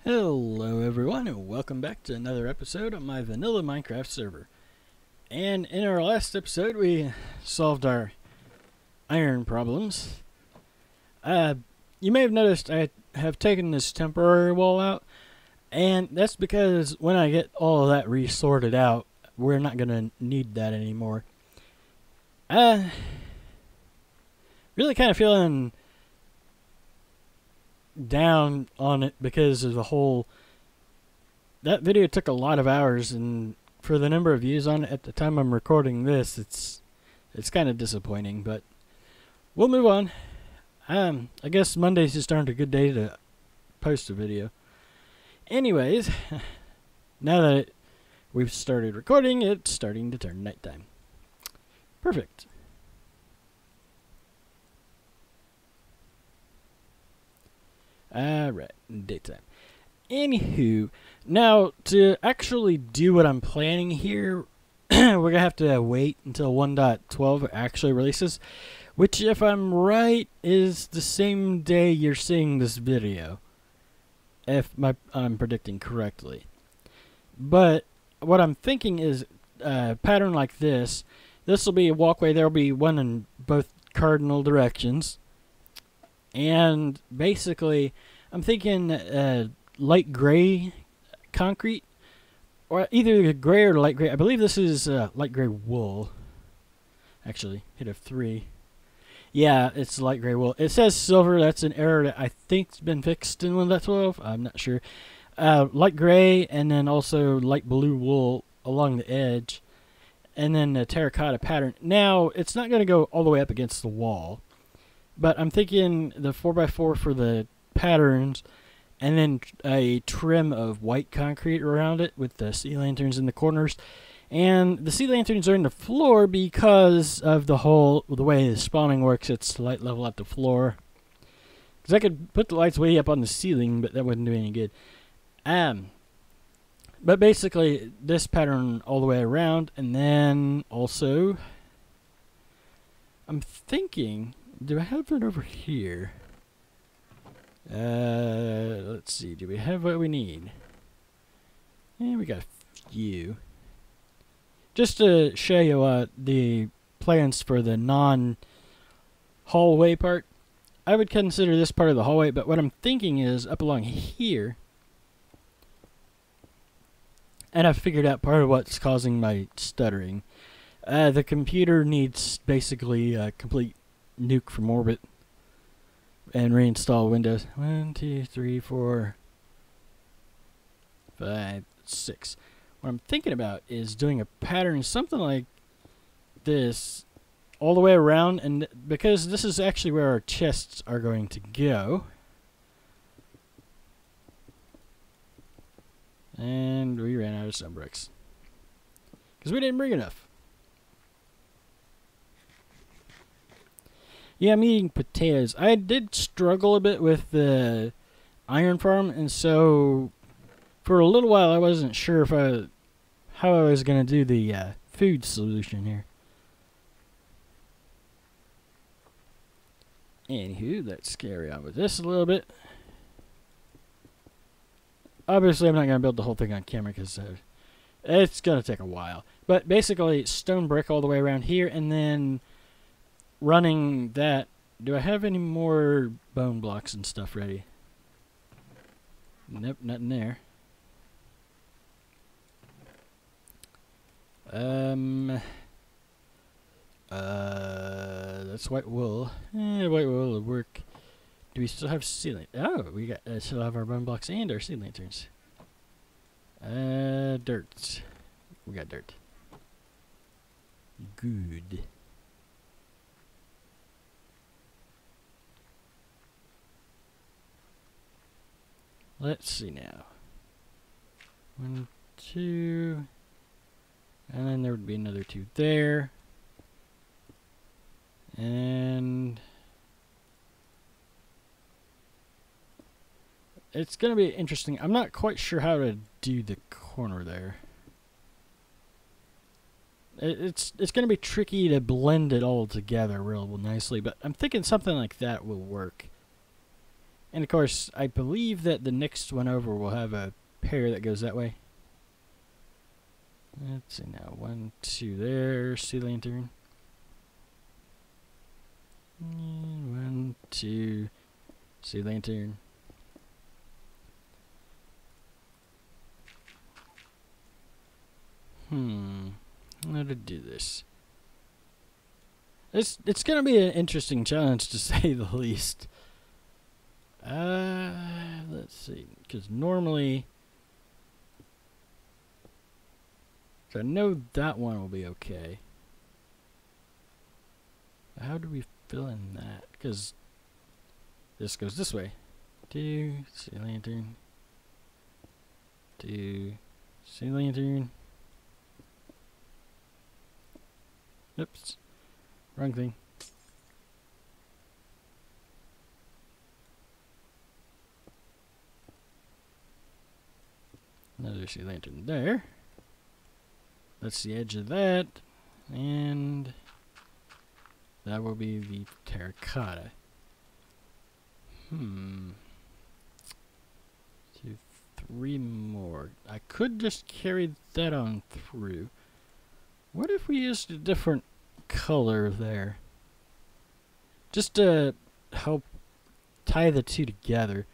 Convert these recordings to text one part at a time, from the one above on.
Hello everyone and welcome back to another episode of my vanilla Minecraft server. And in our last episode we solved our iron problems. You may have noticed I have taken this temporary wall out, and that's because when I get all of that resorted out, we're not going to need that anymore. Really kind of feeling down on it because of the whole... That video took a lot of hours, and for the number of views on it at the time I'm recording this, it's kind of disappointing, but we'll move on. I guess Monday's just aren't a good day to post a video. Anyways, now that we've started recording, it's starting to turn nighttime. Perfect. Alright, daytime. Anywho, now to actually do what I'm planning here, we're going to have to wait until 1.12 actually releases, which, if I'm right, is the same day you're seeing this video, if I'm predicting correctly. But what I'm thinking is a pattern like this. This will be a walkway. There will be one in both cardinal directions. And basically, I'm thinking light gray concrete, or either gray or light gray. I believe this is light gray wool. Actually, hit F3. Yeah, it's light gray wool. It says silver. That's an error that I think's been fixed in 1.12. I'm not sure. Light gray, and then also light blue wool along the edge, and then a terracotta pattern. Now, it's not going to go all the way up against the wall, but I'm thinking the 4x4 for the patterns, and then a trim of white concrete around it with the sea lanterns in the corners. And the sea lanterns are in the floor because of the way the spawning works. It's light level at the floor. Because I could put the lights way up on the ceiling, but that wouldn't do any good. But basically, this pattern all the way around, and then also, I'm thinking, do I have it over here? Let's see, do we have what we need? Yeah, we got a few. Just to show you the plans for the non-hallway part, I would consider this part of the hallway, but what I'm thinking is up along here, and I've figured out part of what's causing my stuttering. The computer needs basically a complete nuke from orbit and reinstall Windows. 1, 2, 3, 4, 5, 6. What I'm thinking about is doing a pattern something like this all the way around, and because this is actually where our chests are going to go. And we ran out of stone bricks because we didn't bring enough. Yeah, I'm eating potatoes. I did struggle a bit with the iron farm, and so for a little while I wasn't sure if how I was going to do the food solution here. Anywho, let's carry on with this a little bit. Obviously, I'm not going to build the whole thing on camera because it's going to take a while. But basically, stone brick all the way around here, and then running that. Do I have any more bone blocks and stuff ready? Nope, nothing there. That's white wool. White wool will work. Do we still have sea lanterns? Oh, we got still have our bone blocks and our sea lanterns. Dirt. We got dirt. Good. Let's see now. 1, 2, and then there would be another 2 there. And it's going to be interesting. I'm not quite sure how to do the corner there. It's going to be tricky to blend it all together real nicely, but I'm thinking something like that will work. And of course, I believe that the next one over will have a pair that goes that way. Let's see now. 1, 2 there. Sea lantern. And 1, 2. Sea lantern. How to do this? It's gonna be an interesting challenge to say the least. Let's see, because normally, so I know that one will be okay. How do we fill in that? Because this goes this way. 2 sea lantern. 2 sea lantern. Oops, wrong thing. Another sea lantern there. That's the edge of that. And that will be the terracotta. 2, 3 more. I could just carry that on through. What if we used a different color there? Just to help tie the two together.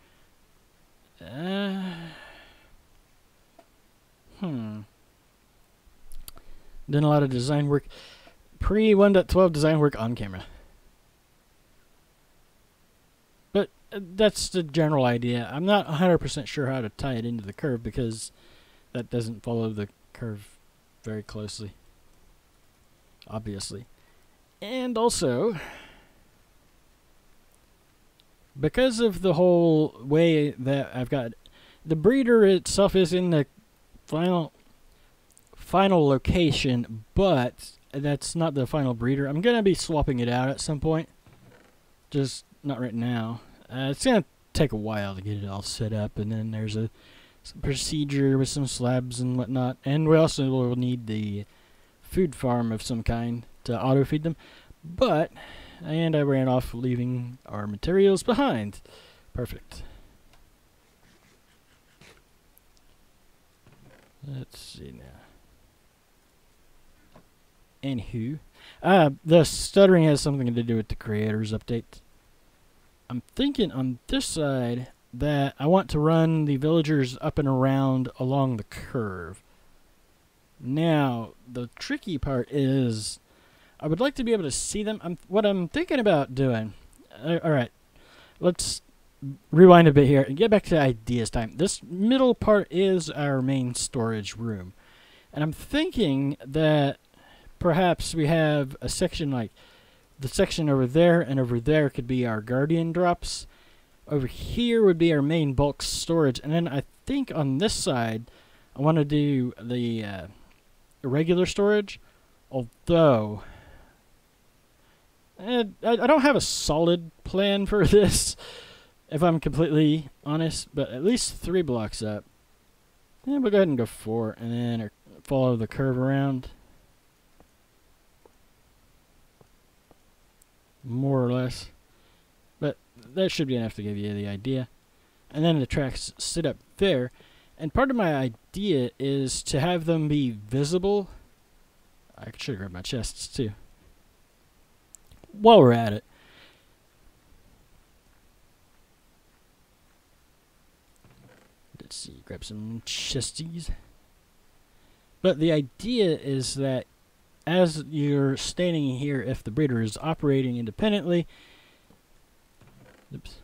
Done a lot of design work. Pre 1.12 design work on camera. But that's the general idea. I'm not 100% sure how to tie it into the curve because that doesn't follow the curve very closely. Obviously. And also, because of the whole way that I've got, the breeder itself is in the final location, but that's not the final breeder. I'm going to be swapping it out at some point. Just not right now. It's going to take a while to get it all set up, and then there's a procedure with some slabs and whatnot. And we also will need the food farm of some kind to auto feed them. And I ran off leaving our materials behind. Perfect. Let's see now. Anywho, the stuttering has something to do with the creators update. I'm thinking on this side that I want to run the villagers up and around along the curve. Now, the tricky part is I would like to be able to see them. What I'm thinking about doing... Alright, let's rewind a bit here and get back to ideas time. This middle part is our main storage room. And I'm thinking that perhaps we have a section like the section over there and over there could be our guardian drops. Over here would be our main bulk storage. And then I think on this side I want to do the regular storage. Although I don't have a solid plan for this, if I'm completely honest, but at least 3 blocks up. Yeah, we'll go ahead and go 4 and then follow the curve around. More or less. But that should be enough to give you the idea. And then the tracks sit up there. And part of my idea is to have them be visible. I should grab my chests too. While we're at it. Let's see, grab some chesties. But the idea is that as you're standing here, if the breeder is operating independently... Oops.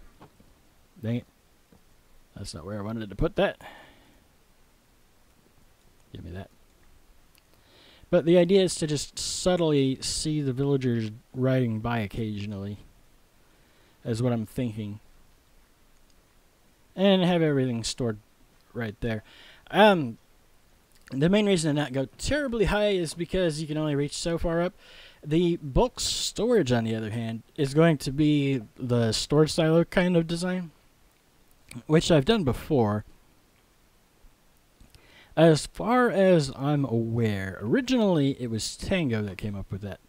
Dang it. That's not where I wanted to put that. Give me that. But the idea is to just subtly see the villagers riding by occasionally. Is what I'm thinking. And have everything stored right there. The main reason to not go terribly high is because you can only reach so far up. The bulk storage, on the other hand, is going to be the storage silo kind of design, which I've done before. As far as I'm aware, originally it was Tango that came up with that.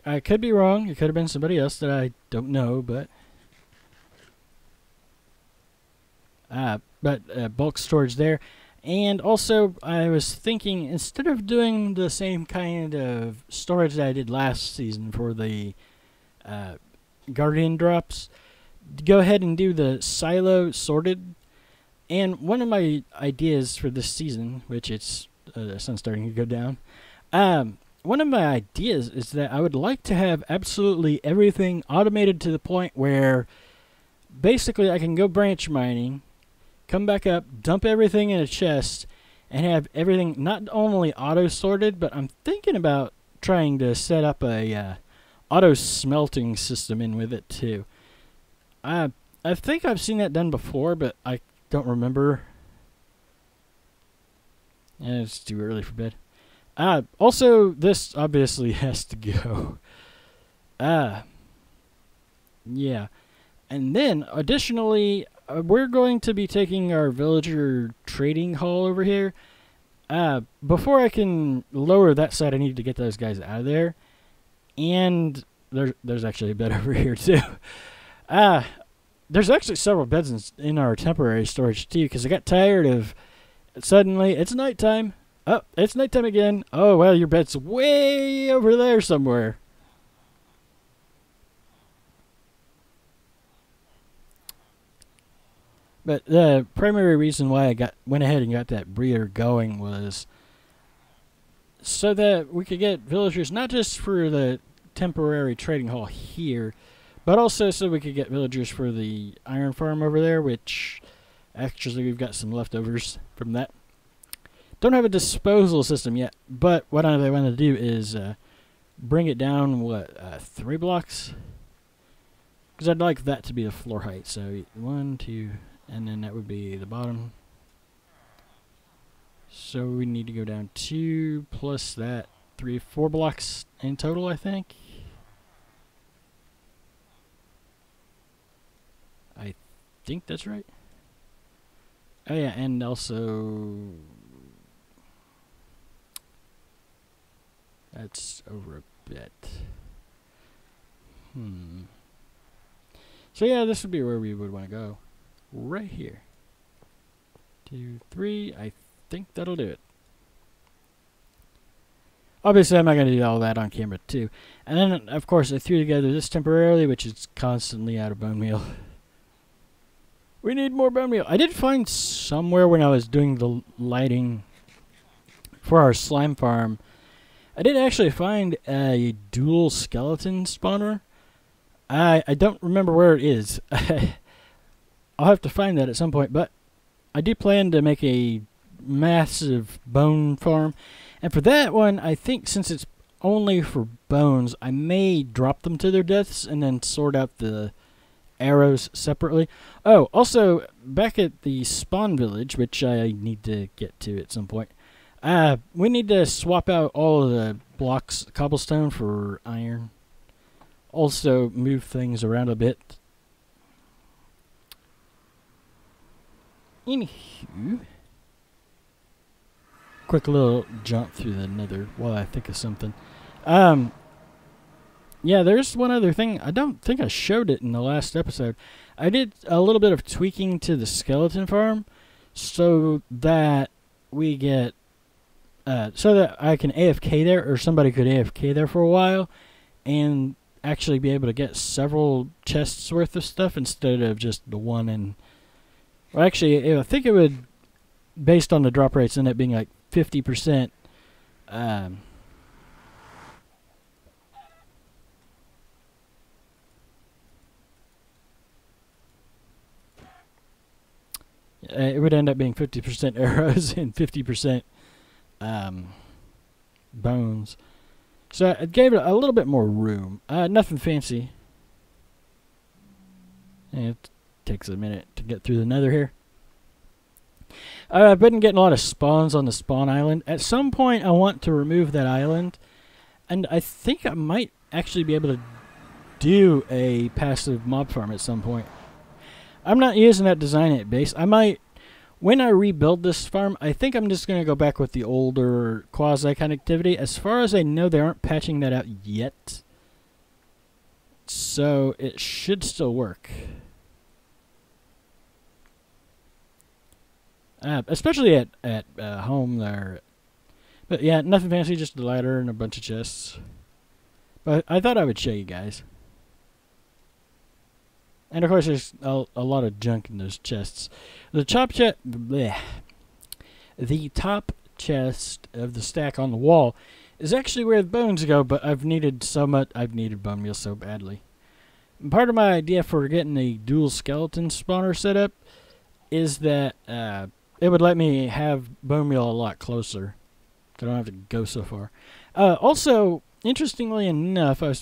I could be wrong. It could have been somebody else that I don't know, but but bulk storage there. And also, I was thinking, instead of doing the same kind of storage that I did last season for the Guardian drops, go ahead and do the silo sorted. And one of my ideas for this season, which it's the sun's starting to go down, one of my ideas is that I would like to have absolutely everything automated to the point where basically I can go branch mining, come back up, dump everything in a chest, and have everything not only auto-sorted, but I'm thinking about trying to set up a auto-smelting system in with it too. I think I've seen that done before, but I don't remember. Yeah, it's too early for bed. Also, this obviously has to go. Yeah. And then, additionally, we're going to be taking our villager trading hall over here. Before I can lower that side, I need to get those guys out of there. And there's actually a bed over here, too. There's actually several beds in our temporary storage, too, because I got tired of suddenly, it's nighttime. Oh, it's nighttime again. Oh, well, your bed's way over there somewhere. But the primary reason why I went ahead and got that breeder going was so that we could get villagers, not just for the temporary trading hall here, but also so we could get villagers for the iron farm over there, which actually we've got some leftovers from that. Don't have a disposal system yet, but what I want to do is bring it down, 3 blocks? Because I'd like that to be the floor height. So 1, 2, and then that would be the bottom. So we need to go down 2 plus that, 3, 4 blocks in total, I think. I think that's right. Oh yeah, and also that's over a bit. So yeah, this would be where we would want to go. Right here. 2, 3. I think that'll do it. Obviously, I'm not going to do all that on camera too. And then, of course, I threw together this temporarily, which is constantly out of bone meal. We need more bone meal. I did find somewhere when I was doing the lighting for our slime farm, I did actually find a dual skeleton spawner. I don't remember where it is. I'll have to find that at some point, but I do plan to make a massive bone farm. And for that one, I think since it's only for bones, I may drop them to their deaths and then sort out the arrows separately. Oh, also, back at the spawn village, which I need to get to at some point, we need to swap out all of the blocks, cobblestone, for iron. Also, move things around a bit. Anywho, quick little jump through the nether while I think of something. Yeah, there's one other thing. I don't think I showed it in the last episode. I did a little bit of tweaking to the skeleton farm so that we get so that I can AFK there, or somebody could AFK there for a while and actually be able to get several chests worth of stuff instead of just the one. And well, actually, I think it would, based on the drop rates, end up being like 50%. It would end up being 50% arrows and 50% bones. So it gave it a little bit more room. Nothing fancy. And it takes a minute to get through the nether here. I've been getting a lot of spawns on the spawn island. At some point, I want to remove that island. And I think I might actually be able to do a passive mob farm at some point. I'm not using that design at base. I might, when I rebuild this farm, I think I'm just going to go back with the older quasi-connectivity. As far as I know, they aren't patching that out yet. So it should still work. especially at home there. But yeah, nothing fancy, just a ladder and a bunch of chests. But I thought I would show you guys. And of course, there's a lot of junk in those chests. The top chest of the stack on the wall is actually where the bones go, but I've needed bone meal so badly. And part of my idea for getting a dual skeleton spawner set up is that it would let me have bone meal a lot closer. So I don't have to go so far. Also, interestingly enough, I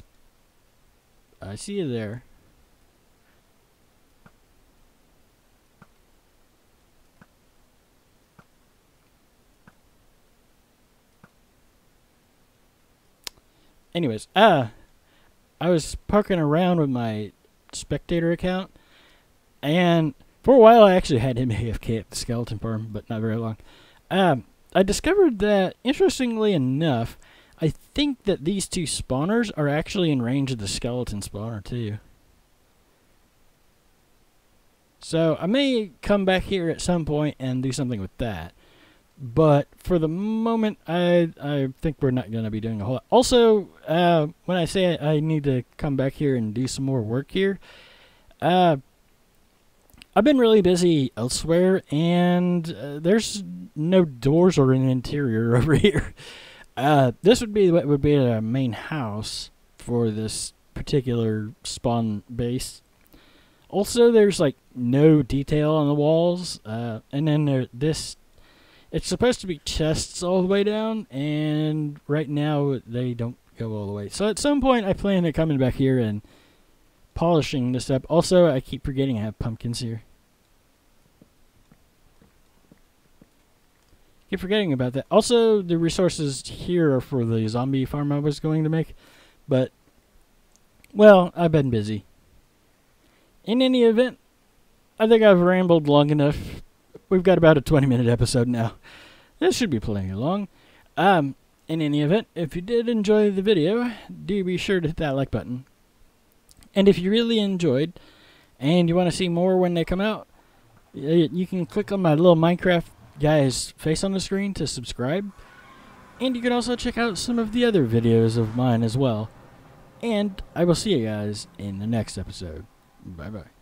see you there. Anyways, I was poking around with my spectator account, and for a while I actually had him AFK at the skeleton farm, but not very long. I discovered that, interestingly enough, I think that these two spawners are actually in range of the skeleton spawner too. So I may come back here at some point and do something with that. But for the moment, I think we're not going to be doing a whole lot. Also, when I say I need to come back here and do some more work here, I've been really busy elsewhere, and there's no doors or an interior over here. This would be what would be a main house for this particular spawn base. Also, there's like no detail on the walls, and then it's supposed to be chests all the way down, and right now they don't go all the way. So at some point I plan on coming back here and polishing this up. Also, I keep forgetting I have pumpkins here. Keep forgetting about that. Also, the resources here are for the zombie farm I was going to make, but, well, I've been busy. In any event, I think I've rambled long enough. We've got about a 20-minute episode now. This should be plenty long. In any event, if you did enjoy the video, do be sure to hit that like button. And if you really enjoyed, and you want to see more when they come out, you can click on my little Minecraft guy's face on the screen to subscribe. And you can also check out some of the other videos of mine as well. And I will see you guys in the next episode. Bye-bye.